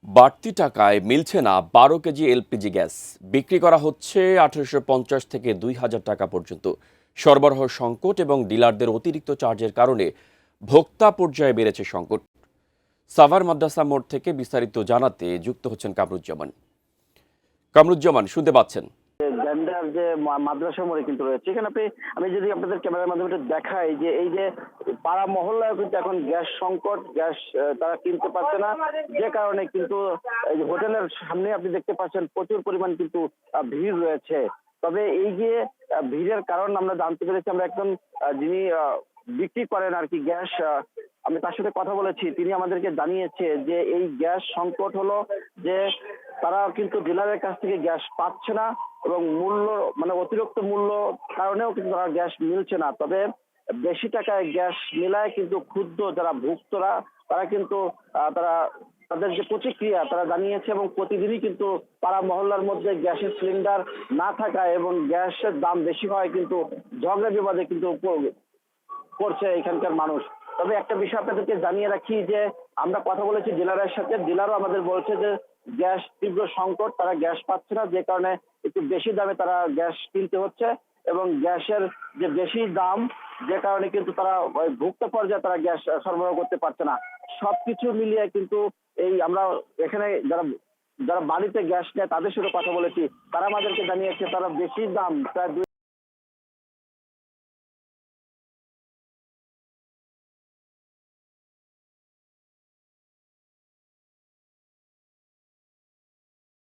বাড়তি টাকায় মিলছে না ১২ কেজি এলপিজি গ্যাস। বিক্রি করা হচ্ছে ১৮৫০ থেকে ২,০০০ টাকা পর্যন্ত। সরবরাহ সংকট এবং ডিলারদের অতিরিক্ত চার্জের কারণে ভোক্তা পর্যায়ে বেড়েছে সংকট। সাভার মাদ্রাসা মোড় থেকে বিস্তারিত জানাতে যুক্ত হচ্ছেন কামরুজ্জামান। কামরুজ্জামান, শুনতে পাচ্ছেন? গেন্ডার যে মাদ্রাসা মোড়ে কিন্তু রয়েছে, এখানে আমি যদি আপনাদের ক্যামেরার মাধ্যমে একটু দেখাই যে এই যে পাড়া মহল্লায় কিন্তু এখন গ্যাস সংকট, গ্যাস তারা কিনতে পারছে না, যে কারণে কিন্তু এই যে হোটেলের সামনে আপনি দেখতে পাচ্ছেন প্রচুর পরিমাণ কিন্তু ভিড় রয়েছে। তবে এই যে ভিড়ের কারণ আমরা জানতে পেরেছি, আমরা একজন যিনি বিক্রি করেন আর কি গ্যাস, আমি তার সাথে কথা বলেছি, তিনি আমাদেরকে জানিয়েছে যে এই গ্যাস সংকট হলো যে তারা কিন্তু ডিলারের কাছ থেকে গ্যাস পাচ্ছে না এবং মূল্য মানে অতিরিক্ত মূল্য কারণেও কিন্তু তারা গ্যাস মিলছে না। তবে বেশি টাকায় গ্যাস মিলায় কিন্তু ক্ষুদ্র যারা ভুক্তরা তারা কিন্তু তারা তাদের যে প্রতিক্রিয়া তারা জানিয়েছে, এবং প্রতিদিনই কিন্তু পাড়া মহল্লার মধ্যে গ্যাসের সিলিন্ডার না থাকায় এবং গ্যাসের দাম বেশি হয় কিন্তু ঝগড়া বিবাদে কিন্তু করছে এখানকার মানুষ। তবে একটা বিষয় আপনাদেরকে জানিয়ে রাখি যে আমরা কথা বলেছি ডিলারের সাথে, ডিলারও আমাদের বলছে যে গ্যাস তীব্র সংকট, তারা গ্যাস পাচ্ছে না, যে কারণে একটু বেশি দামে তারা গ্যাস কিনতে হচ্ছে, এবং গ্যাসের যে বেশি দাম যে কারণে কিন্তু তারা ওই ভোক্তা পর্যায়ে তারা গ্যাস সরবরাহ করতে পারছে না। সবকিছু মিলিয়ে কিন্তু এই আমরা এখানে যারা যারা বাড়িতে গ্যাস নেয় তাদের সাথে কথা বলেছি, তারা আমাদেরকে জানিয়েছে তারা বেশি দাম প্রায়